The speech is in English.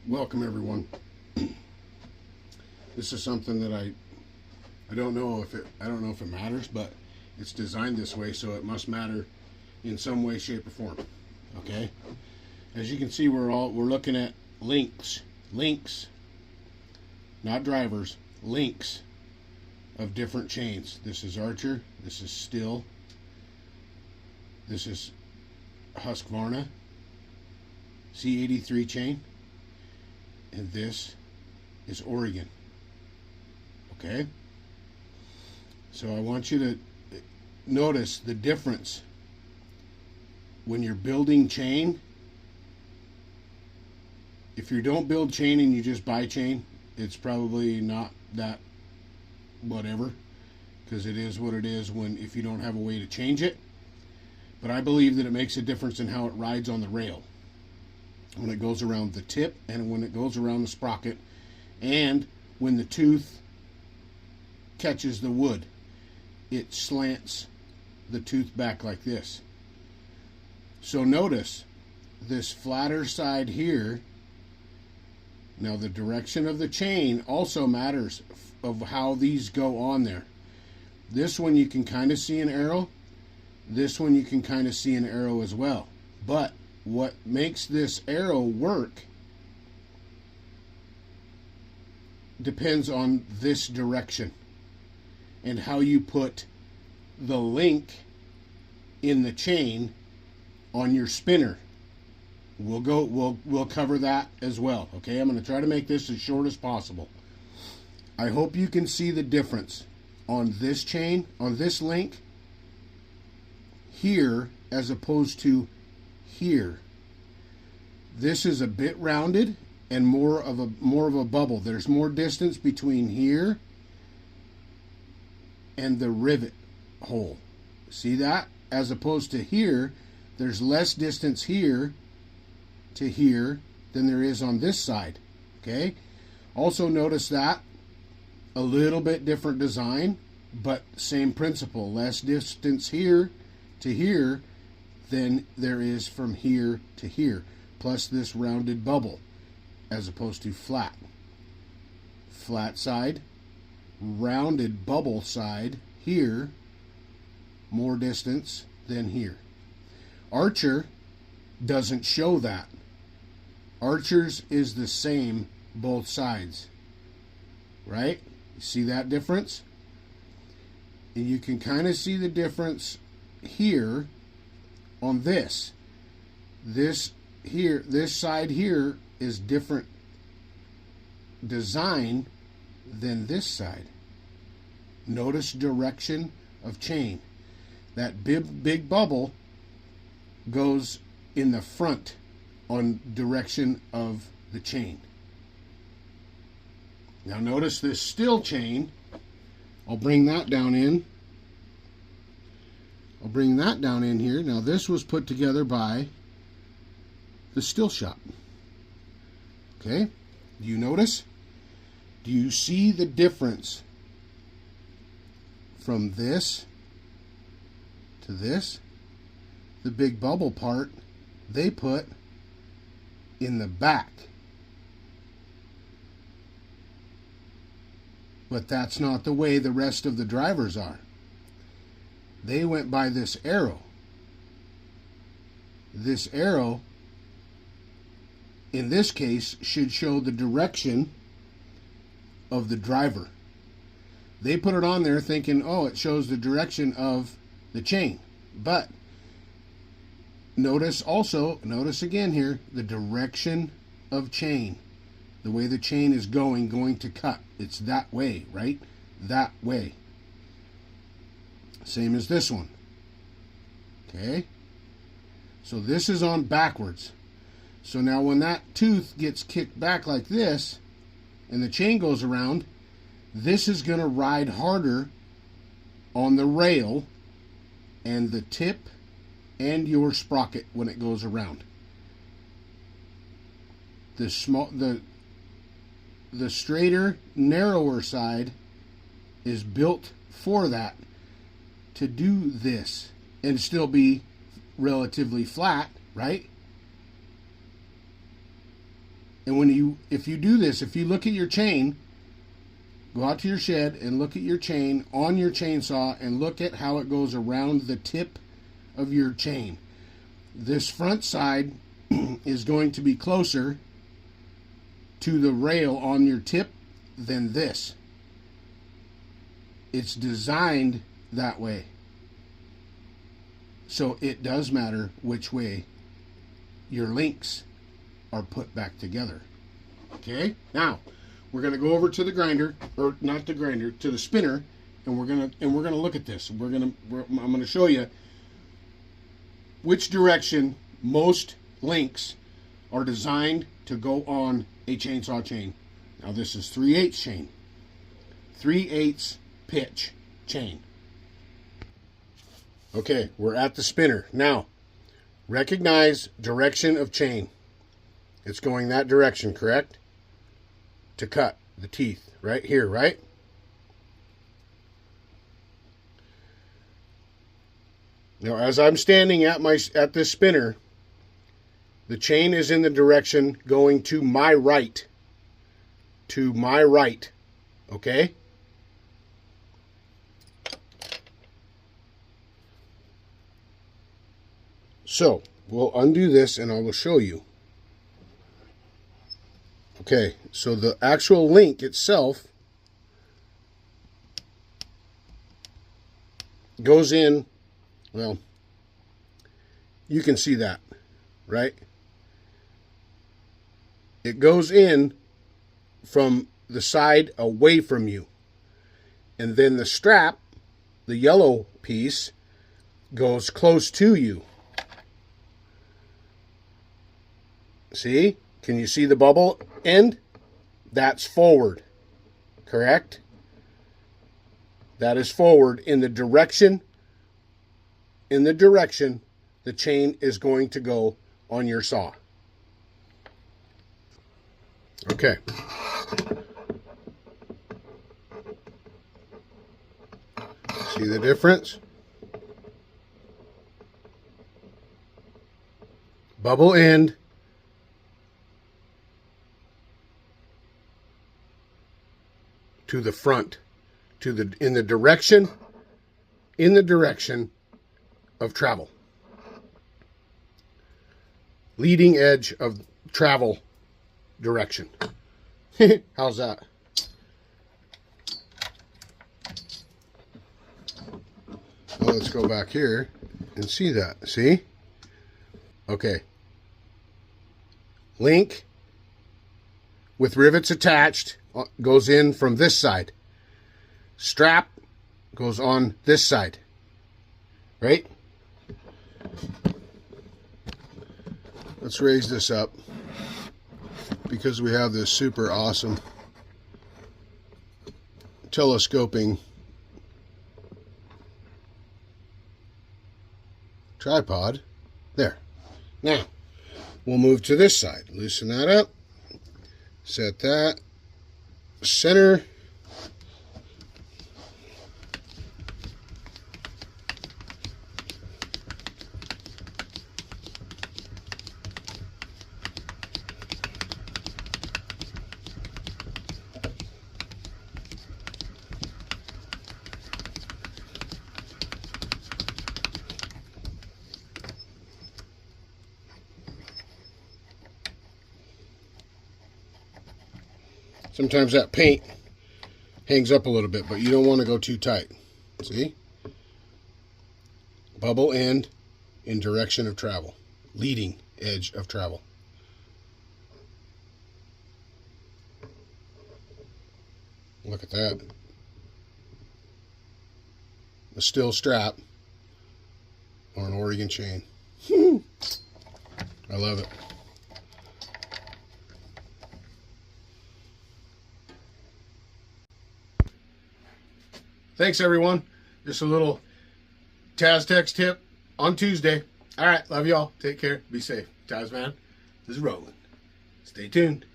Welcome everyone. This is something that I don't know if it matters, but it's designed this way, so it must matter in some way, shape, or form. Okay? As you can see, we're looking at links, not drivers, links of different chains. This is Archer, this is Still, this is Husqvarna C83 chain, and this is Oregon. Okay? So I want you to notice the difference when you're building chain. If you don't build chain and you just buy chain, it's probably not that whatever, because it is what it is if you don't have a way to change it. But I believe that it makes a difference in how it rides on the rail, when it goes around the tip and when it goes around the sprocket, and when the tooth catches the wood, it slants the tooth back like this. So notice this flatter side here. Now the direction of the chain also matters of how these go on there. This one you can kind of see an arrow. This one you can kind of see an arrow as well. But what makes this arrow work depends on this direction and how you put the link in the chain on your spinner. We'll cover that as well. Okay, I'm going to try to make this as short as possible. I hope you can see the difference on this chain, on this link here as opposed to here. This is a bit rounded and more of a bubble. There's more distance between here and the rivet hole. See that? As opposed to here, there's less distance here to here than there is on this side. Okay? Also notice that a little bit different design, but same principle. Less distance here to here than there is from here to here. Plus this rounded bubble as opposed to flat. Flat side, rounded bubble side here, more distance than here. Archer doesn't show that. Archer's is the same both sides. Right? You see that difference? And you can kind of see the difference here on this. This side here is different design than this side. Notice direction of chain. That big bubble goes in the front on direction of the chain. Now notice this Still chain. I'll bring that down in. I'll bring that down in here. Now this was put together by the Still shop. Okay? Do you notice? Do you see the difference from this to this? The big bubble part they put in the back. But that's not the way the rest of the drivers are. They went by this arrow. This arrow, in this case, should show the direction of the driver. They put it on there thinking, oh, it shows the direction of the chain. But notice again here, the direction of chain. The way the chain is going to cut. It's that way, right? That way. Same as this one. Okay? So this is on backwards. So now when that tooth gets kicked back like this, and the chain goes around, this is going to ride harder on the rail and the tip and your sprocket when it goes around. The straighter, narrower side is built for that, to do this and still be relatively flat, right? And if you do this, if you look at your chain, go out to your shed and look at your chain on your chainsaw and look at how it goes around the tip of your chain. This front side is going to be closer to the rail on your tip than this. It's designed that way. So it does matter which way your links are put back together. Okay? Now, we're going to go over to the grinder, or not the grinder, to the spinner, and we're going to look at this. I'm going to show you which direction most links are designed to go on a chainsaw chain. Now this is 3/8 chain. 3/8 pitch chain. Okay, we're at the spinner. Now, recognize direction of chain. It's going that direction, correct? To cut the teeth, right here, right? Now, as I'm standing at this spinner, the chain is in the direction going to my right. To my right, okay? So, we'll undo this and I will show you. Okay, so the actual link itself goes in, well, you can see that, right? It goes in from the side away from you. And then the strap, the yellow piece, goes close to you. See? Can you see the bubble end? That's forward. Correct? That is forward in the direction the chain is going to go on your saw. Okay. See the difference? Bubble end. To the front, in the direction of travel. Leading edge of travel direction. How's that? Well, let's go back here and see that. See? Okay. Link with rivets attached goes in from this side. Strap goes on this side. Right? Let's raise this up because we have this super awesome telescoping tripod. There. Now, we'll move to this side. Loosen that up. Set that. Center. Sometimes that paint hangs up a little bit, but you don't want to go too tight. See? Bubble end in direction of travel. Leading edge of travel. Look at that. A steel strap on an Oregon chain. I love it. Thanks, everyone. Just a little Taz Tech Tip on Tuesday. All right. Love y'all. Take care. Be safe. TazMan is rolling. Stay tuned.